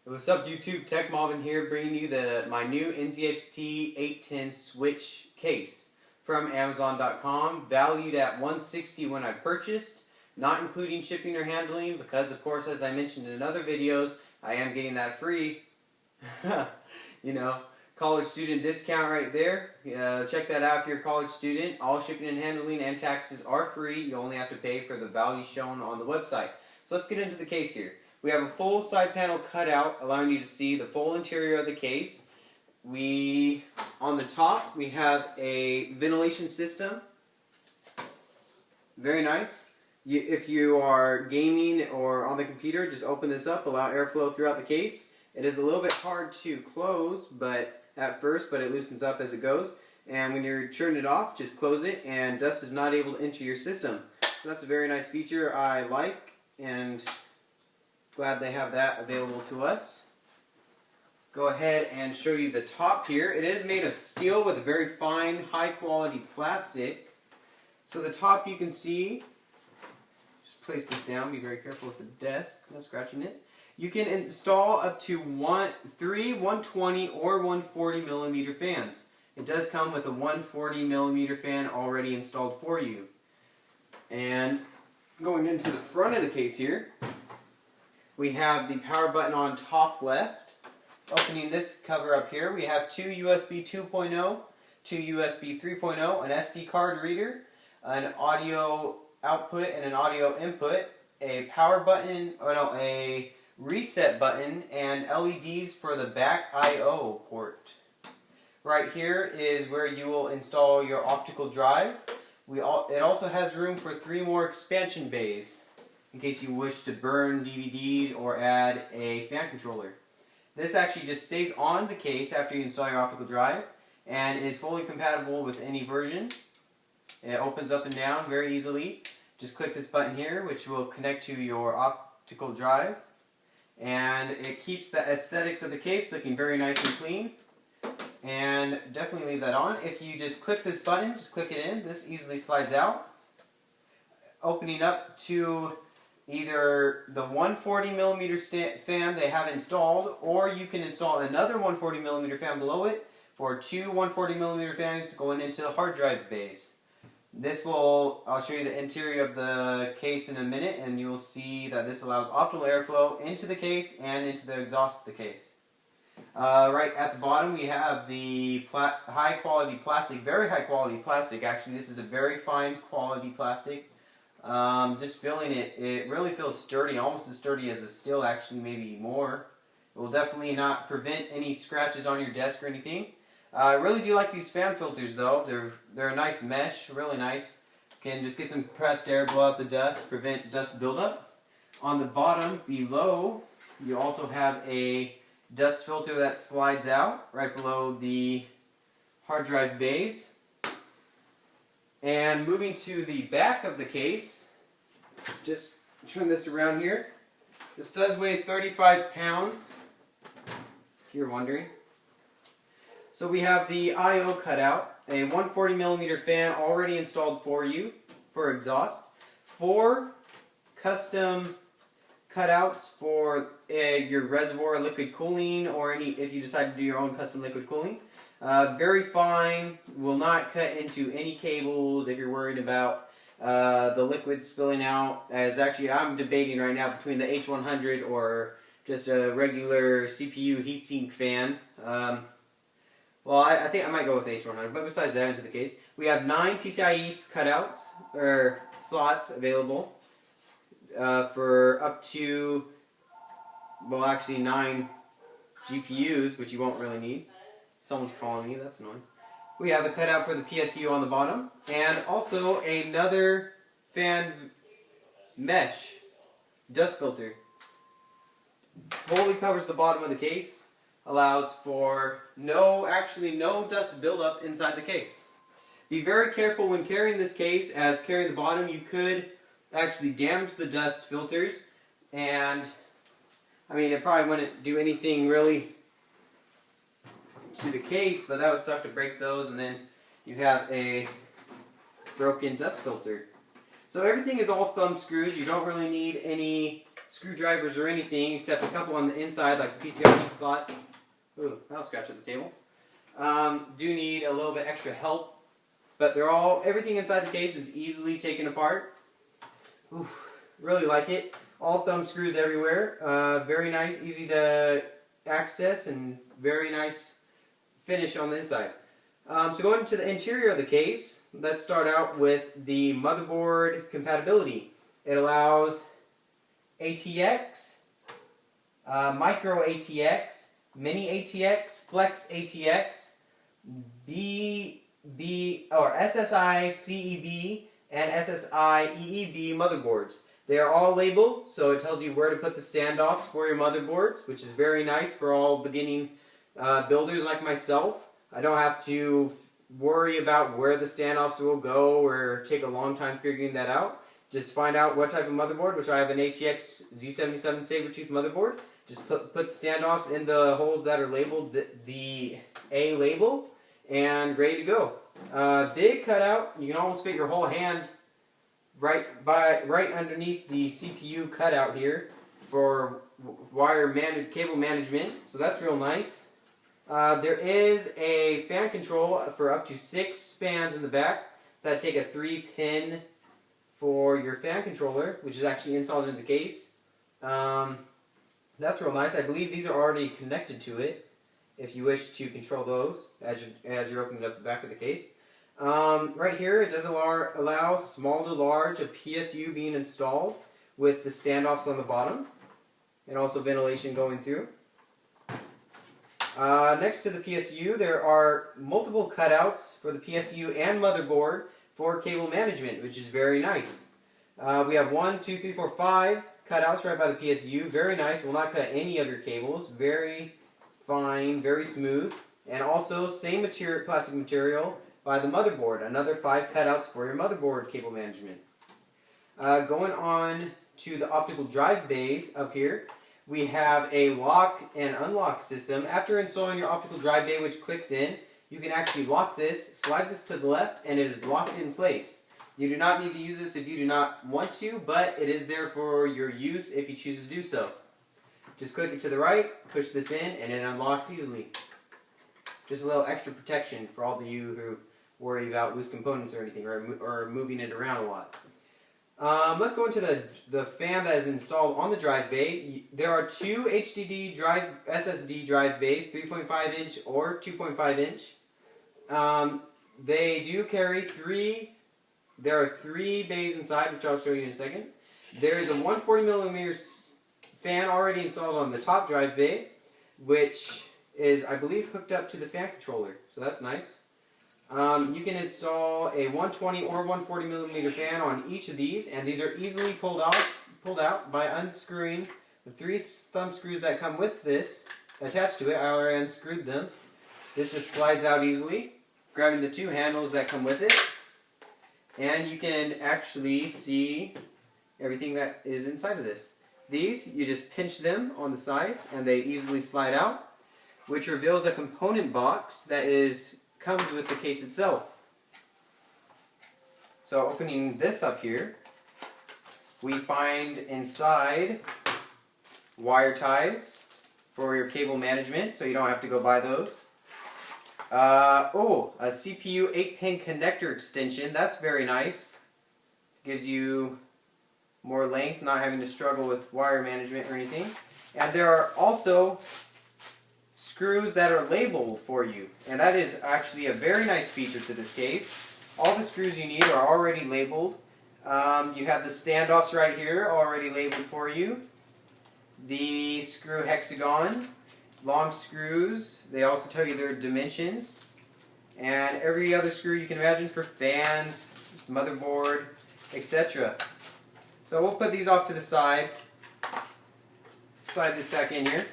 What's up, YouTube? Tech Mobbin here, bringing you my new Nzxt 810 switch case from Amazon.com, valued at $160 when I purchased, not including shipping or handling, because of course, as I mentioned in other videos, I am getting that free, college student discount right there. Check that out if you're a college student. All shipping and handling and taxes are free. You only have to pay for the value shown on the website. So let's get into the case here. We have a full side panel cutout allowing you to see the full interior of the case. On the top, we have a ventilation system. Very nice. If you are gaming or on the computer, just open this up, allow airflow throughout the case. It is a little bit hard to close at first, but it loosens up as it goes. And when you're turning it off, just close it and dust is not able to enter your system. So that's a very nice feature I like, and glad they have that available to us. Go ahead and show you the top here. It is made of steel with a very fine, high quality plastic. So the top you can see, just place this down, be very careful with the desk, no scratching it. You can install up to three 120 or 140 millimeter fans. It does come with a 140 millimeter fan already installed for you. And going into the front of the case here, we have the power button on top left. Opening this cover up here, we have two USB 2.0, two USB 3.0, an SD card reader, an audio output and an audio input, a power button, a reset button, and LEDs for the back I/O port. Right here is where you will install your optical drive. It also has room for 3 more expansion bays, in case you wish to burn DVDs or add a fan controller. This actually just stays on the case after you install your optical drive and is fully compatible with any version. It opens up and down very easily. Just click this button here, which will connect to your optical drive, and it keeps the aesthetics of the case looking very nice and clean. And definitely leave that on. If you just click this button, just click it in, this easily slides out, opening up to either the 140 millimeter fan they have installed, or you can install another 140 millimeter fan below it for 2 140 millimeter fans going into the hard drive bays. I'll show you the interior of the case in a minute, and you will see that this allows optimal airflow into the case and into the exhaust of the case. Right at the bottom we have the high quality plastic, very high quality plastic actually. This is a very fine quality plastic. Just feeling it, it really feels sturdy, almost as sturdy as the steel actually, maybe more. It will definitely not prevent any scratches on your desk or anything. I really do like these fan filters though. They're a nice mesh, really nice. Can just get some compressed air, blow out the dust, prevent dust buildup. On the bottom below, you also have a dust filter that slides out right below the hard drive bays. And moving to the back of the case, just turn this around here. This does weigh 35 pounds, if you're wondering. So we have the I/O cutout, a 140 millimeter fan already installed for you for exhaust, 4 custom cutouts for your reservoir liquid cooling, or if you decide to do your own custom liquid cooling. Very fine, will not cut into any cables if you're worried about the liquid spilling out. As actually I'm debating right now between the H100 or just a regular CPU heatsink fan. Well, I think I might go with H100, but besides that, into the case, we have 9 PCIe cutouts, or slots available for up to, well, actually 9 GPUs, which you won't really need. Someone's calling me, that's annoying. We have a cutout for the PSU on the bottom, and also another fan mesh dust filter. Fully covers the bottom of the case, allows for no dust buildup inside the case. Be very careful when carrying this case, as carrying the bottom you could actually damage the dust filters, and I mean it probably wouldn't do anything really to the case, but that would suck to break those, and then you have a broken dust filter. So everything is all thumb screws. You don't really need any screwdrivers or anything, except a couple on the inside, like the PCI slots. Ooh, that'll scratch at the table. Do need a little bit extra help, but everything inside the case is easily taken apart. Ooh, really like it. All thumb screws everywhere. Very nice, easy to access, and very nice finish on the inside. So going to the interior of the case, let's start out with the motherboard compatibility. It allows ATX, micro ATX, mini ATX, flex ATX, SSI CEB, and SSI EEB motherboards. They are all labeled, so it tells you where to put the standoffs for your motherboards, which is very nice for all beginning builders like myself. I don't have to worry about where the standoffs will go or take a long time figuring that out. Just find out what type of motherboard, which I have an ATX Z77 Sabertooth motherboard. Just put the standoffs in the holes that are labeled the A label, and ready to go. Big cutout. You can almost fit your whole hand right underneath the CPU cutout here for cable management. So that's real nice. There is a fan control for up to 6 fans in the back that take a 3-pin for your fan controller, which is actually installed in the case. That's real nice. I believe these are already connected to it if you wish to control those as you're opening up the back of the case. Right here, it does allow small to large, a PSU being installed with the standoffs on the bottom, and also ventilation going through. Next to the PSU, there are multiple cutouts for the PSU and motherboard for cable management, which is very nice. We have 1, 2, 3, 4, 5 cutouts right by the PSU. Very nice. Will not cut any of your cables. Very fine, very smooth. And also, same plastic material by the motherboard. Another 5 cutouts for your motherboard cable management. Going on to the optical drive bays up here, we have a lock and unlock system. After installing your optical drive bay, which clicks in, you can actually lock this, slide this to the left, and it is locked in place. You do not need to use this if you do not want to, but it is there for your use if you choose to do so. Just click it to the right, push this in, and it unlocks easily. Just a little extra protection for all of you who worry about loose components or anything, or moving it around a lot. Let's go into the fan that is installed on the drive bay. There are 2 SSD drive bays, 3.5 inch or 2.5 inch. They do carry 3. There are 3 bays inside, which I'll show you in a second. There is a 140mm fan already installed on the top drive bay, which is, I believe, hooked up to the fan controller. So that's nice. You can install a 120 or 140mm fan on each of these, and these are easily pulled out by unscrewing the 3 thumb screws that come with this attached to it. I already unscrewed them. This just slides out easily, grabbing the 2 handles that come with it, and you can actually see everything that is inside of this. These, you just pinch them on the sides, and they easily slide out, which reveals a component box that comes with the case itself. So opening this up here, we find inside wire ties for your cable management, so you don't have to go buy those. A CPU 8-pin connector extension. That's very nice. Gives you more length, not having to struggle with wire management or anything. And there are also screws that are labeled for you, and that is actually a very nice feature to this case. All the screws you need are already labeled. You have the standoffs right here already labeled for you. The screw hexagon, long screws, they also tell you their dimensions, and every other screw you can imagine for fans, motherboard, etc. So we'll put these off to the side, slide this back in here.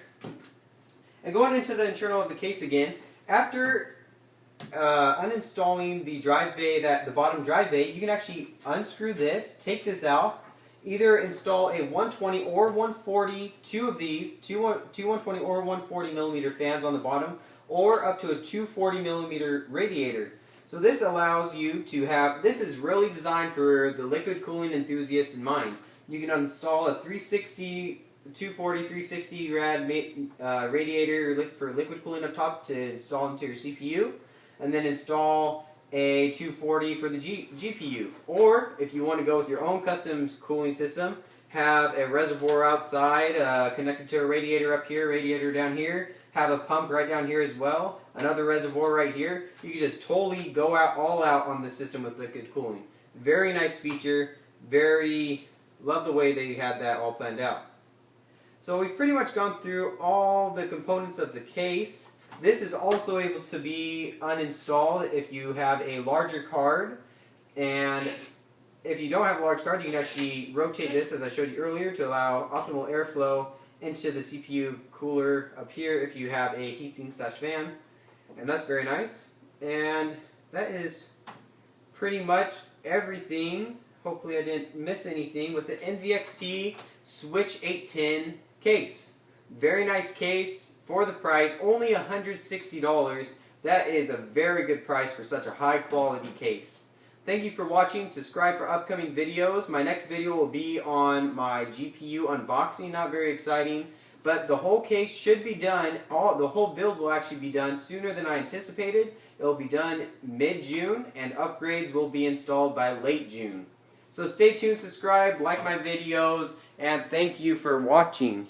And going into the internal of the case again, after uninstalling the drive bay, the bottom drive bay, you can actually unscrew this, take this out, either install a 120 or 140, 2 of these, two 120 or 140mm fans on the bottom, or up to a 240mm radiator. So this allows you to have, this is really designed for the liquid cooling enthusiast in mind. You can install a 240, 360 rad radiator for liquid cooling up top to install into your CPU, and then install a 240 for the GPU. Or if you want to go with your own custom cooling system, have a reservoir outside connected to a radiator up here, radiator down here, have a pump right down here as well, another reservoir right here. You can just totally go all out on the system with liquid cooling. Very nice feature, love the way they had that all planned out. So we've pretty much gone through all the components of the case. This is also able to be uninstalled if you have a larger card, and if you don't have a large card, you can actually rotate this, as I showed you earlier, to allow optimal airflow into the CPU cooler up here if you have a heatsink/fan, and that's very nice. And that is pretty much everything. Hopefully I didn't miss anything with the Nzxt Switch 810 case. Very nice case for the price, only $160. That is a very good price for such a high quality case. Thank you for watching. Subscribe for upcoming videos. My next video will be on my GPU unboxing. Not very exciting, but the whole case should be done. The whole build will actually be done sooner than I anticipated. It will be done mid-June, and upgrades will be installed by late June. So stay tuned, subscribe, like my videos, and thank you for watching.